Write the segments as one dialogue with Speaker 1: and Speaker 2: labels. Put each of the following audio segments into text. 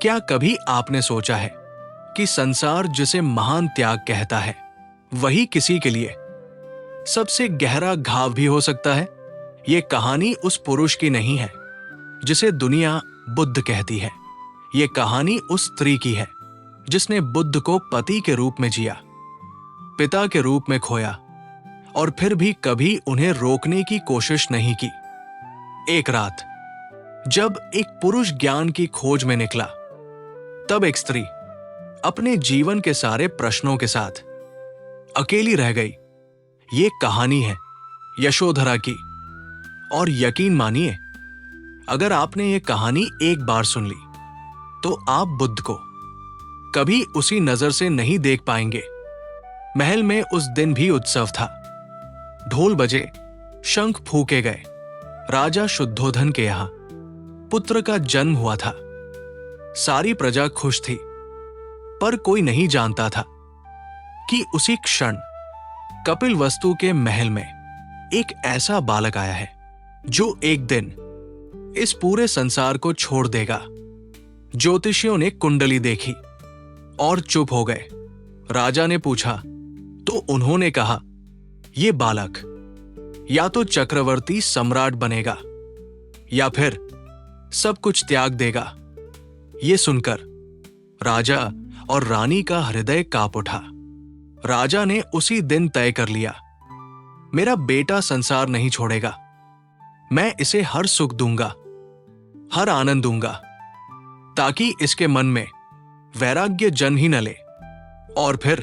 Speaker 1: क्या कभी आपने सोचा है कि संसार जिसे महान त्याग कहता है, वही किसी के लिए सबसे गहरा घाव भी हो सकता है? ये कहानी उस पुरुष की नहीं है जिसे दुनिया बुद्ध कहती है। ये कहानी उस स्त्री की है जिसने बुद्ध को पति के रूप में जिया, पिता के रूप में खोया और फिर भी कभी उन्हें रोकने की कोशिश नहीं की। एक रात जब एक पुरुष ज्ञान की खोज में निकला, तब एक स्त्री अपने जीवन के सारे प्रश्नों के साथ अकेली रह गई। ये कहानी है यशोधरा की, और यकीन मानिए, अगर आपने ये कहानी एक बार सुन ली तो आप बुद्ध को कभी उसी नजर से नहीं देख पाएंगे। महल में उस दिन भी उत्सव था। ढोल बजे, शंख फूके गए। राजा शुद्धोधन के यहां पुत्र का जन्म हुआ था। सारी प्रजा खुश थी, पर कोई नहीं जानता था कि उसी क्षण कपिलवस्तु के महल में एक ऐसा बालक आया है जो एक दिन इस पूरे संसार को छोड़ देगा। ज्योतिषियों ने कुंडली देखी और चुप हो गए। राजा ने पूछा तो उन्होंने कहा, ये बालक या तो चक्रवर्ती सम्राट बनेगा या फिर सब कुछ त्याग देगा। ये सुनकर राजा और रानी का हृदय कांप उठा। राजा ने उसी दिन तय कर लिया, मेरा बेटा संसार नहीं छोड़ेगा। मैं इसे हर सुख दूंगा, हर आनंद दूंगा, ताकि इसके मन में वैराग्य जन्म ही न ले। और फिर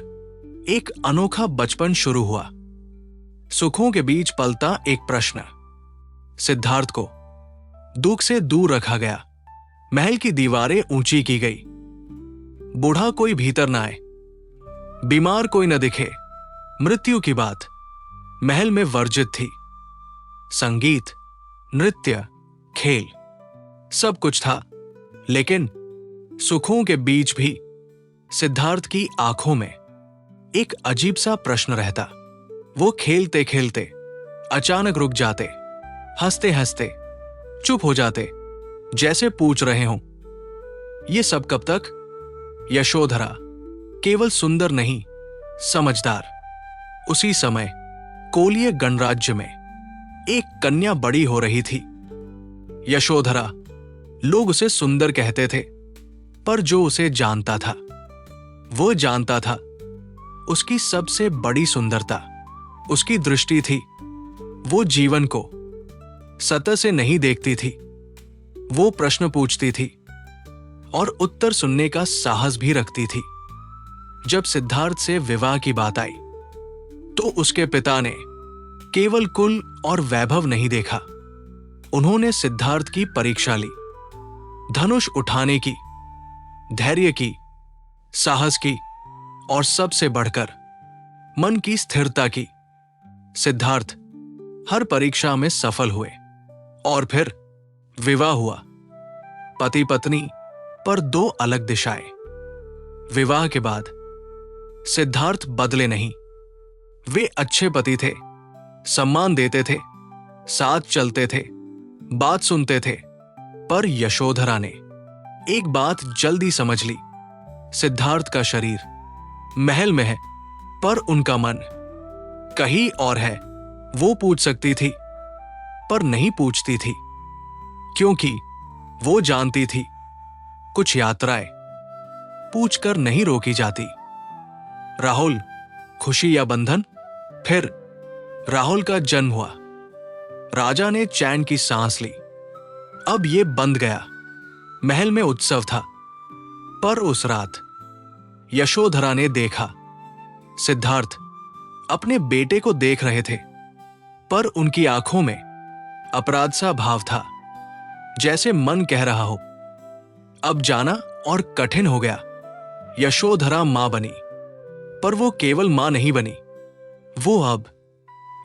Speaker 1: एक अनोखा बचपन शुरू हुआ। सुखों के बीच पलता एक प्रश्न। सिद्धार्थ को दुख से दूर रखा गया। महल की दीवारें ऊंची की गई। बूढ़ा कोई भीतर न आए, बीमार कोई न दिखे। मृत्यु की बात महल में वर्जित थी। संगीत, नृत्य, खेल सब कुछ था, लेकिन सुखों के बीच भी सिद्धार्थ की आंखों में एक अजीब सा प्रश्न रहता। वो खेलते खेलते अचानक रुक जाते, हंसते हंसते चुप हो जाते, जैसे पूछ रहे हों, ये सब कब तक? यशोधरा केवल सुंदर नहीं, समझदार। उसी समय कोलीय गणराज्य में एक कन्या बड़ी हो रही थी। यशोधरा, लोग उसे सुंदर कहते थे, पर जो उसे जानता था वो जानता था उसकी सबसे बड़ी सुंदरता उसकी दृष्टि थी। वो जीवन को सतह से नहीं देखती थी। वो प्रश्न पूछती थी और उत्तर सुनने का साहस भी रखती थी। जब सिद्धार्थ से विवाह की बात आई तो उसके पिता ने केवल कुल और वैभव नहीं देखा। उन्होंने सिद्धार्थ की परीक्षा ली, धनुष उठाने की, धैर्य की, साहस की और सबसे बढ़कर मन की स्थिरता की। सिद्धार्थ हर परीक्षा में सफल हुए और फिर विवाह हुआ। पति पत्नी पर दो अलग दिशाएं। विवाह के बाद सिद्धार्थ बदले नहीं। वे अच्छे पति थे, सम्मान देते थे, साथ चलते थे, बात सुनते थे। पर यशोधरा ने एक बात जल्दी समझ ली। सिद्धार्थ का शरीर महल में है, पर उनका मन कहीं और है। वो पूछ सकती थी, पर नहीं पूछती थी, क्योंकि वो जानती थी कुछ यात्राएं पूछकर नहीं रोकी जाती। राहुल, खुशी या बंधन? फिर राहुल का जन्म हुआ। राजा ने चैन की सांस ली। अब ये बंद गया। महल में उत्सव था, पर उस रात यशोधरा ने देखा, सिद्धार्थ अपने बेटे को देख रहे थे, पर उनकी आंखों में अपराध सा भाव था, जैसे मन कह रहा हो, अब जाना और कठिन हो गया। यशोधरा मां बनी, पर वो केवल मां नहीं बनी। वो अब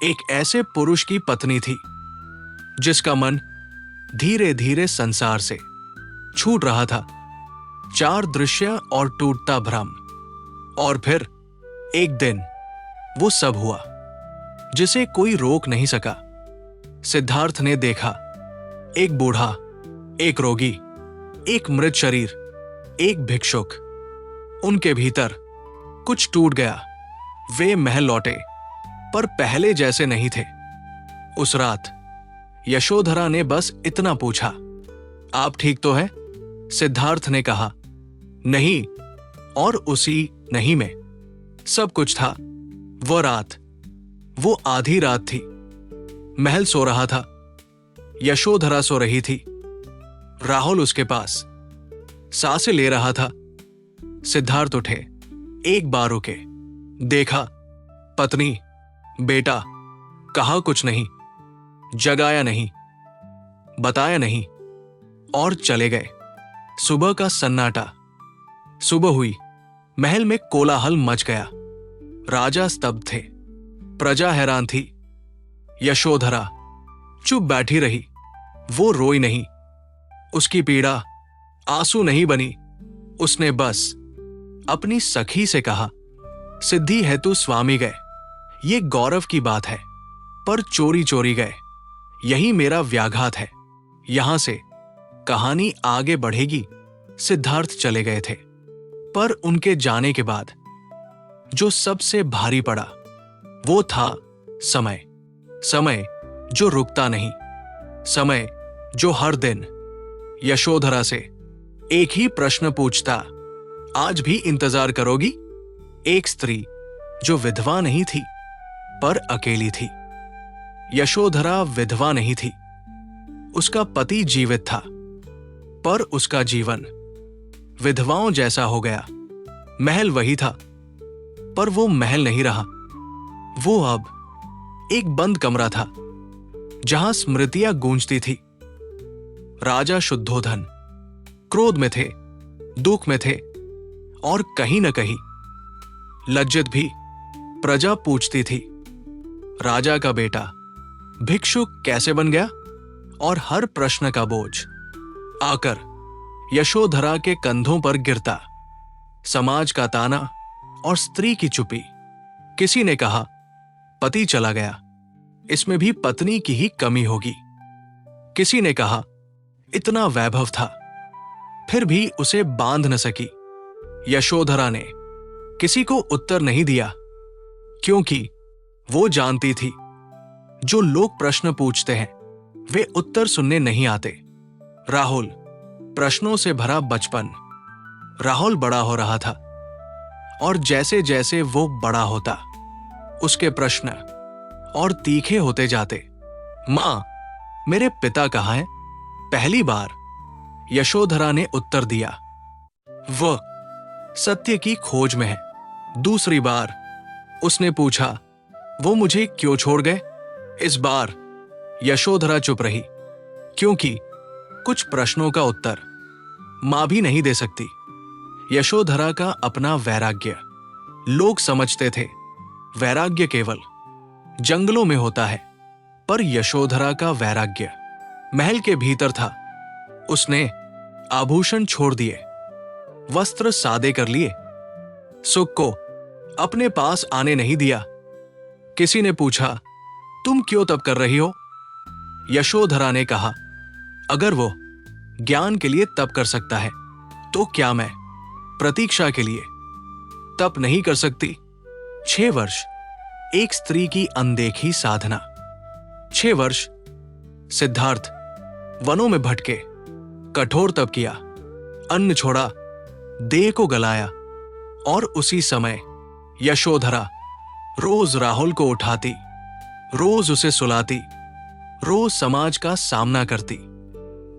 Speaker 1: एक ऐसे पुरुष की पत्नी थी जिसका मन धीरे धीरे संसार से छूट रहा था। चार दृश्य और टूटता भ्रम। और फिर एक दिन वो सब हुआ जिसे कोई रोक नहीं सका। सिद्धार्थ ने देखा, एक बूढ़ा, एक रोगी, एक मृत शरीर, एक भिक्षुक। उनके भीतर कुछ टूट गया। वे महल लौटे, पर पहले जैसे नहीं थे। उस रात यशोधरा ने बस इतना पूछा, आप ठीक तो हैं? सिद्धार्थ ने कहा, नहीं। और उसी नहीं में सब कुछ था। वो रात, वो आधी रात थी। महल सो रहा था, यशोधरा सो रही थी। राहुल उसके पास सांसें ले रहा था। सिद्धार्थ उठे, एक बार रुके, देखा, पत्नी, बेटा, कहा कुछ नहीं, जगाया नहीं, बताया नहीं, और चले गए। सुबह का सन्नाटा। सुबह हुई, महल में कोलाहल मच गया। राजा स्तब्ध थे, प्रजा हैरान थी। यशोधरा चुप बैठी रही। वो रोई नहीं, उसकी पीड़ा आंसू नहीं बनी। उसने बस अपनी सखी से कहा, सिद्धि हेतु स्वामी गए, ये गौरव की बात है, पर चोरी चोरी गए, यही मेरा व्याघात है। यहां से कहानी आगे बढ़ेगी। सिद्धार्थ चले गए थे, पर उनके जाने के बाद जो सबसे भारी पड़ा वो था समय। समय जो रुकता नहीं, समय जो हर दिन यशोधरा से एक ही प्रश्न पूछता, आज भी इंतजार करोगी? एक स्त्री जो विधवा नहीं थी, पर अकेली थी। यशोधरा विधवा नहीं थी, उसका पति जीवित था, पर उसका जीवन विधवाओं जैसा हो गया। महल वही था, पर वो महल नहीं रहा। वो अब एक बंद कमरा था, जहां स्मृतियां गूंजती थी। राजा शुद्धोधन क्रोध में थे, दुख में थे, और कहीं न कहीं लज्जित भी। प्रजा पूछती थी, राजा का बेटा भिक्षुक कैसे बन गया? और हर प्रश्न का बोझ आकर यशोधरा के कंधों पर गिरता। समाज का ताना और स्त्री की चुप्पी। किसी ने कहा, पति चला गया, इसमें भी पत्नी की ही कमी होगी। किसी ने कहा, इतना वैभव था, फिर भी उसे बांध न सकी। यशोधरा ने किसी को उत्तर नहीं दिया, क्योंकि वो जानती थी, जो लोग प्रश्न पूछते हैं वे उत्तर सुनने नहीं आते। राहुल, प्रश्नों से भरा बचपन। राहुल बड़ा हो रहा था, और जैसे जैसे वो बड़ा होता, उसके प्रश्न और तीखे होते जाते। मां, मेरे पिता कहाँ हैं? पहली बार यशोधरा ने उत्तर दिया, वह सत्य की खोज में है। दूसरी बार उसने पूछा, वो मुझे क्यों छोड़ गए? इस बार यशोधरा चुप रही, क्योंकि कुछ प्रश्नों का उत्तर मां भी नहीं दे सकती। यशोधरा का अपना वैराग्य। लोग समझते थे वैराग्य केवल जंगलों में होता है, पर यशोधरा का वैराग्य महल के भीतर था। उसने आभूषण छोड़ दिए, वस्त्र सादे कर लिए, सुख को अपने पास आने नहीं दिया। किसी ने पूछा, तुम क्यों तप कर रही हो? यशोधरा ने कहा, अगर वो ज्ञान के लिए तप कर सकता है, तो क्या मैं प्रतीक्षा के लिए तप नहीं कर सकती? 6 वर्ष एक स्त्री की अनदेखी साधना। 6 वर्ष सिद्धार्थ वनों में भटके, कठोर तप किया, अन्न छोड़ा, देह को गलाया, और उसी समय यशोधरा रोज राहुल को उठाती, रोज उसे सुलाती, रोज समाज का सामना करती।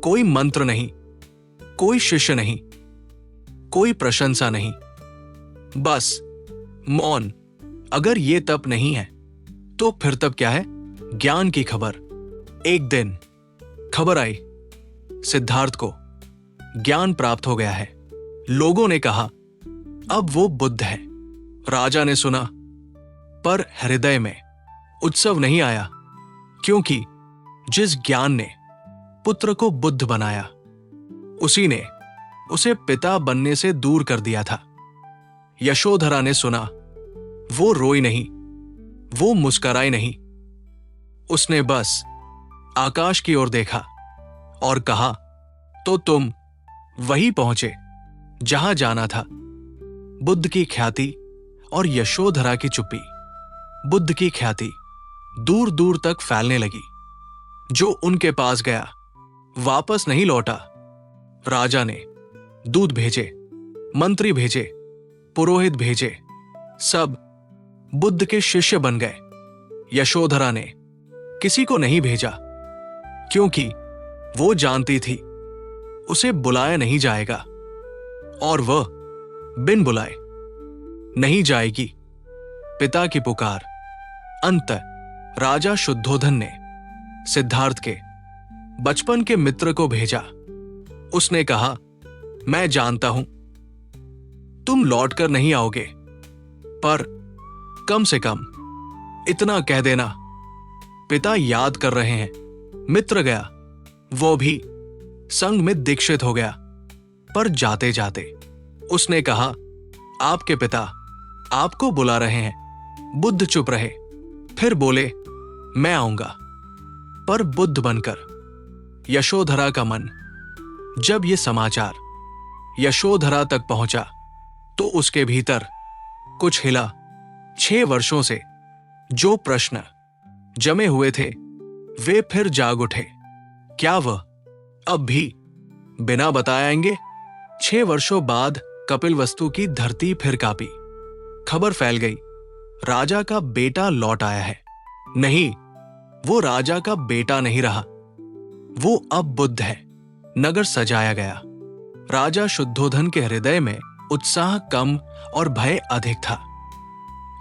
Speaker 1: कोई मंत्र नहीं, कोई शिष्य नहीं, कोई प्रशंसा नहीं, बस मौन। अगर ये तप नहीं है, तो फिर तप क्या है? ज्ञान की खबर। एक दिन खबर आई, सिद्धार्थ को ज्ञान प्राप्त हो गया है। लोगों ने कहा, अब वो बुद्ध है। राजा ने सुना, पर हृदय में उत्सव नहीं आया, क्योंकि जिस ज्ञान ने पुत्र को बुद्ध बनाया, उसी ने उसे पिता बनने से दूर कर दिया था। यशोधरा ने सुना, वो रोई नहीं, वो मुस्कराई नहीं। उसने बस आकाश की ओर देखा और कहा, तो तुम वहीं पहुंचे जहां जाना था। बुद्ध की ख्याति और यशोधरा की चुप्पी। बुद्ध की ख्याति दूर दूर तक फैलने लगी। जो उनके पास गया वापस नहीं लौटा। राजा ने दूत भेजे, मंत्री भेजे, पुरोहित भेजे, सब बुद्ध के शिष्य बन गए। यशोधरा ने किसी को नहीं भेजा, क्योंकि वो जानती थी उसे बुलाया नहीं जाएगा, और वह बिन बुलाए नहीं जाएगी। पिता की पुकार। अंत राजा शुद्धोधन ने सिद्धार्थ के बचपन के मित्र को भेजा। उसने कहा, मैं जानता हूं तुम लौटकर नहीं आओगे, पर कम से कम इतना कह देना, पिता याद कर रहे हैं। मित्र गया, वो भी संग में दीक्षित हो गया। पर जाते जाते उसने कहा, आपके पिता आपको बुला रहे हैं। बुद्ध चुप रहे, फिर बोले, मैं आऊंगा। पर बुद्ध बनकर यशोधरा का मन जब ये समाचार यशोधरा तक पहुंचा तो उसके भीतर कुछ हिला। 6 वर्षों से जो प्रश्न जमे हुए थे वे फिर जाग उठे। क्या वह अब भी बिना बताए आएंगे? 6 वर्षों बाद कपिलवस्तु की धरती फिर कांपी। खबर फैल गई, राजा का बेटा लौट आया है। नहीं, वो राजा का बेटा नहीं रहा, वो अब बुद्ध है। नगर सजाया गया। राजा शुद्धोधन के हृदय में उत्साह कम और भय अधिक था,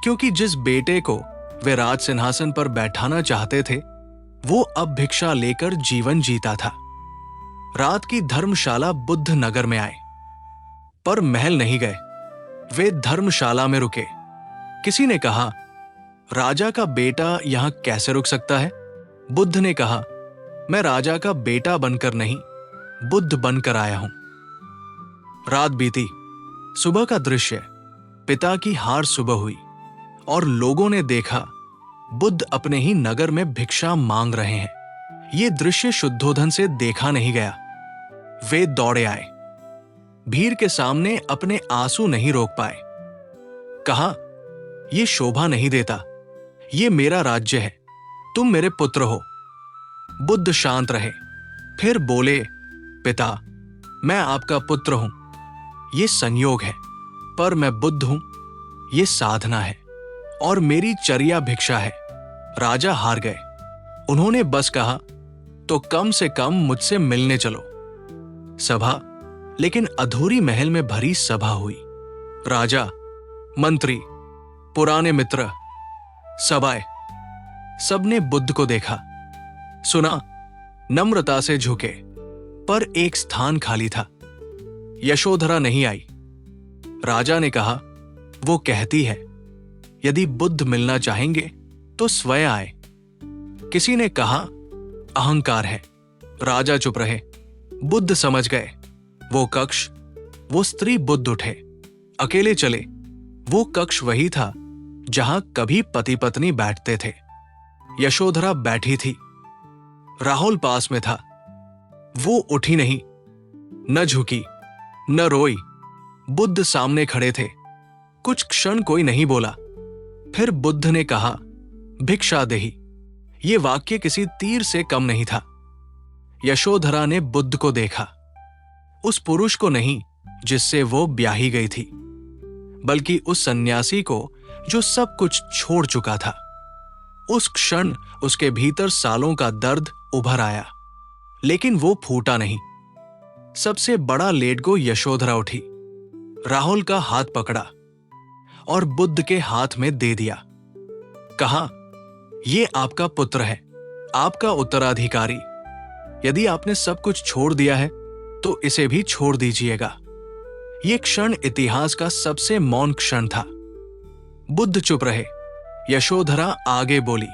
Speaker 1: क्योंकि जिस बेटे को वे राज सिंहासन पर बैठाना चाहते थे वो अब भिक्षा लेकर जीवन जीता था। रात की धर्मशाला बुद्ध नगर में आए, पर महल नहीं गए। वे धर्मशाला में रुके। किसी ने कहा, राजा का बेटा यहां कैसे रुक सकता है? बुद्ध ने कहा, मैं राजा का बेटा बनकर नहीं, बुद्ध बनकर आया हूं। रात बीती। सुबह का दृश्य। पिता की हार सुबह हुई और लोगों ने देखा बुद्ध अपने ही नगर में भिक्षा मांग रहे हैं। ये दृश्य शुद्धोधन से देखा नहीं गया। वे दौड़े आए, भीड़ के सामने अपने आंसू नहीं रोक पाए। कहा, यह शोभा नहीं देता, ये मेरा राज्य है, तुम मेरे पुत्र हो। बुद्ध शांत रहे, फिर बोले, पिता, मैं आपका पुत्र हूं, ये संयोग है, पर मैं बुद्ध हूं, ये साधना है, और मेरी चर्या भिक्षा है। राजा हार गए। उन्होंने बस कहा, तो कम से कम मुझसे मिलने चलो। सभा, लेकिन अधूरी महल में भरी सभा हुई। राजा, मंत्री, पुराने मित्र, सब आए। सबने बुद्ध को देखा, सुना, नम्रता से झुके, पर एक स्थान खाली था। यशोधरा नहीं आई। राजा ने कहा, वो कहती है, यदि बुद्ध मिलना चाहेंगे तो स्वयं आए। किसी ने कहा, अहंकार है। राजा चुप रहे। बुद्ध समझ गए। वो कक्ष, वो स्त्री। बुद्ध उठे, अकेले चले। वो कक्ष वही था जहां कभी पति पत्नी बैठते थे। यशोधरा बैठी थी। राहुल पास में था। वो उठी नहीं, न झुकी, न रोई। बुद्ध सामने खड़े थे। कुछ क्षण कोई नहीं बोला। फिर बुद्ध ने कहा, भिक्षा देहि। ये वाक्य किसी तीर से कम नहीं था। यशोधरा ने बुद्ध को देखा, उस पुरुष को नहीं जिससे वो ब्याही गई थी, बल्कि उस सन्यासी को जो सब कुछ छोड़ चुका था। उस क्षण उसके भीतर सालों का दर्द उभर आया, लेकिन वो फूटा नहीं। सबसे बड़ा लेटगो यशोधरा उठी, राहुल का हाथ पकड़ा और बुद्ध के हाथ में दे दिया। कहा, ये आपका पुत्र है, आपका उत्तराधिकारी। यदि आपने सब कुछ छोड़ दिया है तो इसे भी छोड़ दीजिएगा। यह क्षण इतिहास का सबसे मौन क्षण था। बुद्ध चुप रहे। यशोधरा आगे बोली,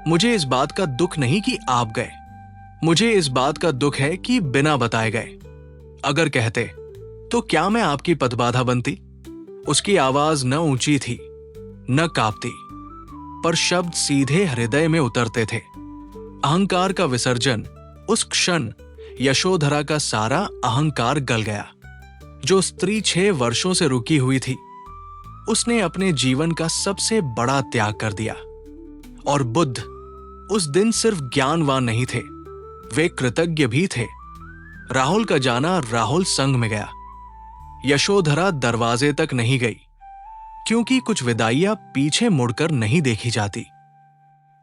Speaker 1: मुझे इस बात का दुख नहीं कि आप गए, मुझे इस बात का दुख है कि बिना बताए गए। अगर कहते तो क्या मैं आपकी पदबाधा बनती? उसकी आवाज न ऊंची थी न कांपती, पर शब्द सीधे हृदय में उतरते थे। अहंकार का विसर्जन। उस क्षण यशोधरा का सारा अहंकार गल गया। जो स्त्री 6 वर्षों से रुकी हुई थी, उसने अपने जीवन का सबसे बड़ा त्याग कर दिया। और बुद्ध उस दिन सिर्फ ज्ञानवान नहीं थे, वे कृतज्ञ भी थे। राहुल का जाना, राहुल संघ में गया। यशोधरा दरवाजे तक नहीं गई, क्योंकि कुछ विदाइयां पीछे मुड़कर नहीं देखी जाती।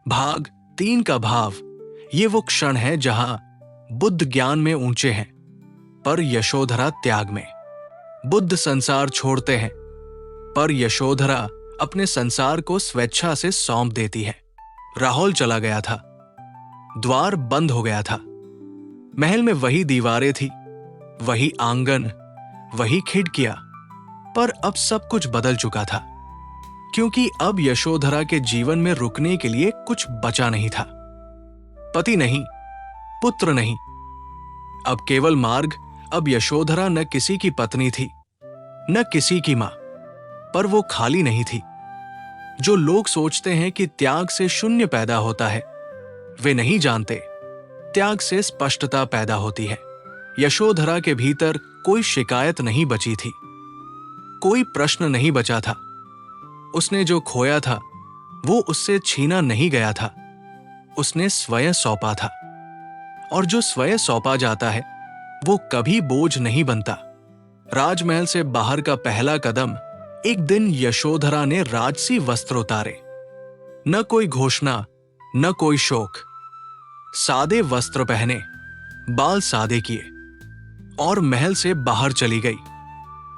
Speaker 1: भाग 3 का भाव ये वो क्षण है जहां बुद्ध ज्ञान में ऊंचे हैं, पर यशोधरा त्याग में। बुद्ध संसार छोड़ते हैं, पर यशोधरा अपने संसार को स्वेच्छा से सौंप देती है। राहुल चला गया था, द्वार बंद हो गया था। महल में वही दीवारें थी, वही आंगन, वही खिड़कियां, पर अब सब कुछ बदल चुका था, क्योंकि अब यशोधरा के जीवन में रुकने के लिए कुछ बचा नहीं था। पति नहीं, पुत्र नहीं, अब केवल मार्ग। अब यशोधरा न किसी की पत्नी थी, न किसी की मां, पर वो खाली नहीं थी। जो लोग सोचते हैं कि त्याग से शून्य पैदा होता है, वे नहीं जानते त्याग से स्पष्टता पैदा होती है। यशोधरा के भीतर कोई शिकायत नहीं बची थी, कोई प्रश्न नहीं बचा था। उसने जो खोया था वो उससे छीना नहीं गया था, उसने स्वयं सौंपा था। और जो स्वयं सौंपा जाता है वो कभी बोझ नहीं बनता। राजमहल से बाहर का पहला कदम, एक दिन यशोधरा ने राजसी वस्त्र उतारे। न कोई घोषणा, न कोई शोक। सादे वस्त्र पहने, बाल सादे किए और महल से बाहर चली गई।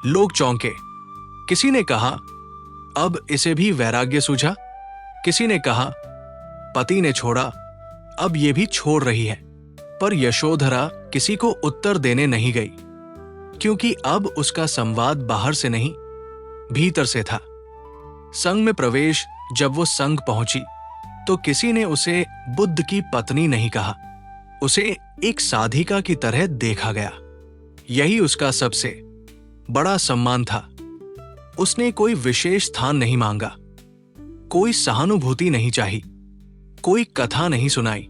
Speaker 1: लोग चौंके। किसी ने कहा, अब इसे भी वैराग्य सूझा। किसी ने कहा, पति ने छोड़ा, अब ये भी छोड़ रही है। पर यशोधरा किसी को उत्तर देने नहीं गई, क्योंकि अब उसका संवाद बाहर से नहीं, भीतर से था। संघ में प्रवेश, जब वो संघ पहुंची तो किसी ने उसे बुद्ध की पत्नी नहीं कहा, उसे एक साधिका की तरह देखा गया। यही उसका सबसे बड़ा सम्मान था। उसने कोई विशेष स्थान नहीं मांगा, कोई सहानुभूति नहीं चाही, कोई कथा नहीं सुनाई।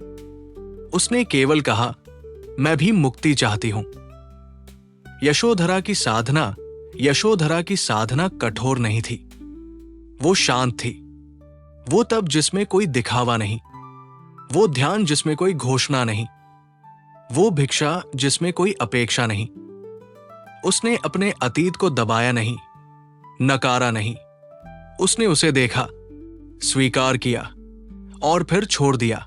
Speaker 1: उसने केवल कहा, मैं भी मुक्ति चाहती हूं। यशोधरा की साधना कठोर नहीं थी, वो शांत थी। वो तप जिसमें कोई दिखावा नहीं, वो ध्यान जिसमें कोई घोषणा नहीं, वो भिक्षा जिसमें कोई अपेक्षा नहीं। उसने अपने अतीत को दबाया नहीं, नकारा नहीं। उसने उसे देखा, स्वीकार किया और फिर छोड़ दिया।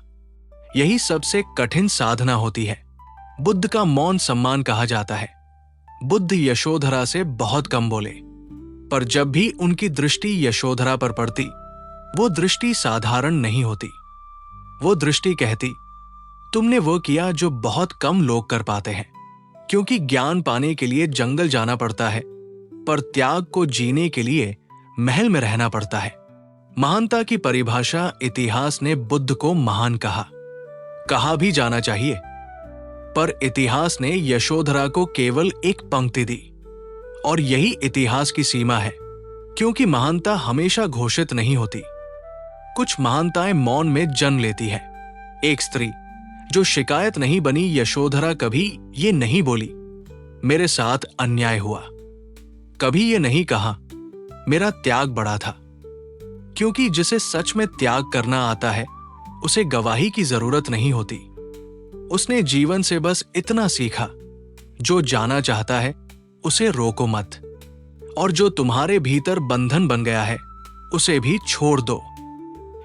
Speaker 1: यही सबसे कठिन साधना होती है। बुद्ध का मौन सम्मान कहा जाता है। बुद्ध यशोधरा से बहुत कम बोले, पर जब भी उनकी दृष्टि यशोधरा पर पड़ती, वो दृष्टि साधारण नहीं होती। वो दृष्टि कहती, तुमने वो किया जो बहुत कम लोग कर पाते हैं। क्योंकि ज्ञान पाने के लिए जंगल जाना पड़ता है, पर त्याग को जीने के लिए महल में रहना पड़ता है। महानता की परिभाषा इतिहास ने बुद्ध को महान कहा भी जाना चाहिए, पर इतिहास ने यशोधरा को केवल एक पंक्ति दी। और यही इतिहास की सीमा है, क्योंकि महानता हमेशा घोषित नहीं होती। कुछ महानताएं मौन में जन्म लेती है। एक स्त्री जो शिकायत नहीं बनी, यशोधरा कभी ये नहीं बोली, मेरे साथ अन्याय हुआ। कभी ये नहीं कहा, मेरा त्याग बड़ा था। क्योंकि जिसे सच में त्याग करना आता है, उसे गवाही की जरूरत नहीं होती। उसने जीवन से बस इतना सीखा, जो जाना चाहता है उसे रोको मत, और जो तुम्हारे भीतर बंधन बन गया है उसे भी छोड़ दो।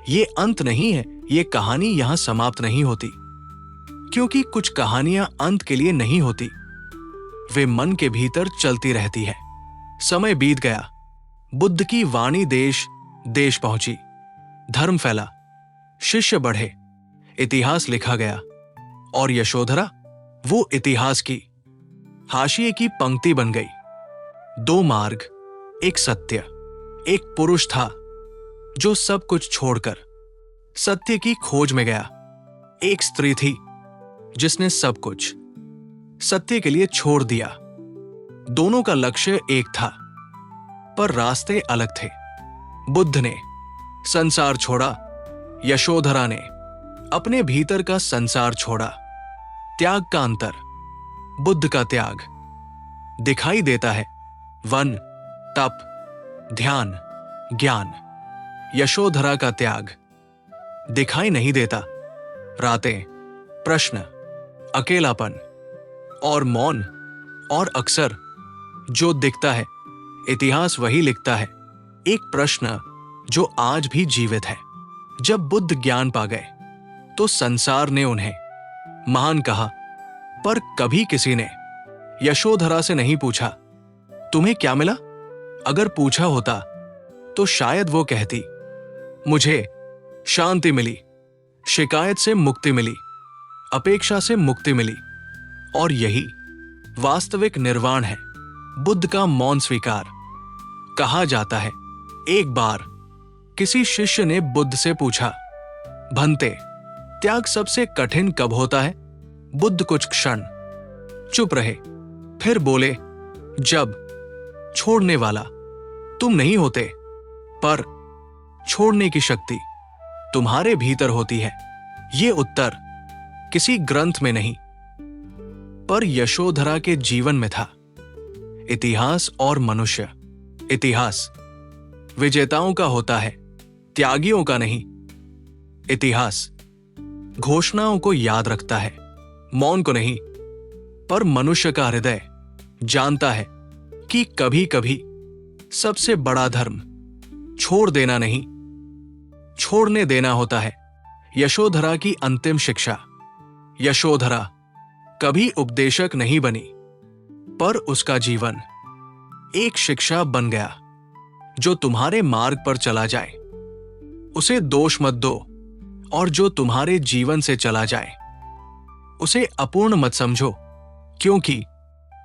Speaker 1: ये अंत नहीं है, ये कहानी यहां समाप्त नहीं होती, क्योंकि कुछ कहानियां अंत के लिए नहीं होती, वे मन के भीतर चलती रहती है। समय बीत गया, बुद्ध की वाणी देश देश पहुंची, धर्म फैला, शिष्य बढ़े, इतिहास लिखा गया। और यशोधरा वो इतिहास की हाशिए की पंक्ति बन गई। 2 मार्ग, एक सत्य। एक पुरुष था जो सब कुछ छोड़कर सत्य की खोज में गया। एक स्त्री थी जिसने सब कुछ सत्य के लिए छोड़ दिया। दोनों का लक्ष्य एक था, पर रास्ते अलग थे। बुद्ध ने संसार छोड़ा, यशोधरा ने अपने भीतर का संसार छोड़ा। त्याग का अंतर, बुद्ध का त्याग दिखाई देता है वन, तप, ध्यान, ज्ञान, यशोधरा का त्याग। दिखाई नहीं देता, रातें, प्रश्न, अकेलापन और मौन। और अक्सर जो दिखता है, इतिहास वही लिखता है। एक प्रश्न जो आज भी जीवित है। जब बुद्ध ज्ञान पा गए तो संसार ने उन्हें महान कहा, पर कभी किसी ने यशोधरा से नहीं पूछा, तुम्हें क्या मिला? अगर पूछा होता तो शायद वो कहती, मुझे शांति मिली, शिकायत से मुक्ति मिली, अपेक्षा से मुक्ति मिली, और यही वास्तविक निर्वाण है, बुद्ध का मौन स्वीकार। कहा जाता है, एक बार किसी शिष्य ने बुद्ध से पूछा, भंते, त्याग सबसे कठिन कब होता है? बुद्ध कुछ क्षण चुप रहे, फिर बोले, जब छोड़ने वाला तुम नहीं होते, पर छोड़ने की शक्ति तुम्हारे भीतर होती है। ये उत्तर किसी ग्रंथ में नहीं, पर यशोधरा के जीवन में था। इतिहास और मनुष्य। इतिहास विजेताओं का होता है, त्यागियों का नहीं। इतिहास घोषणाओं को याद रखता है, मौन को नहीं। पर मनुष्य का हृदय जानता है कि कभी कभी सबसे बड़ा धर्म छोड़ देना नहीं, छोड़ने देना होता है। यशोधरा की अंतिम शिक्षा। यशोधरा कभी उपदेशक नहीं बनी, पर उसका जीवन एक शिक्षा बन गया। जो तुम्हारे मार्ग पर चला जाए उसे दोष मत दो, और जो तुम्हारे जीवन से चला जाए उसे अपूर्ण मत समझो, क्योंकि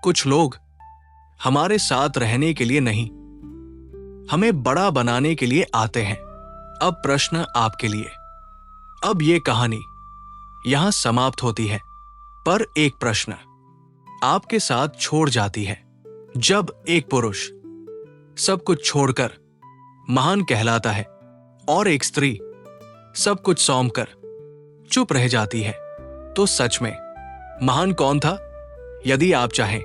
Speaker 1: कुछ लोग हमारे साथ रहने के लिए नहीं, हमें बड़ा बनाने के लिए आते हैं। अब प्रश्न आपके लिए। अब ये कहानी यहां समाप्त होती है, पर एक प्रश्न आपके साथ छोड़ जाती है। जब एक पुरुष सब कुछ छोड़कर महान कहलाता है और एक स्त्री सब कुछ सौंपकर चुप रह जाती है, तो सच में महान कौन था? यदि आप चाहें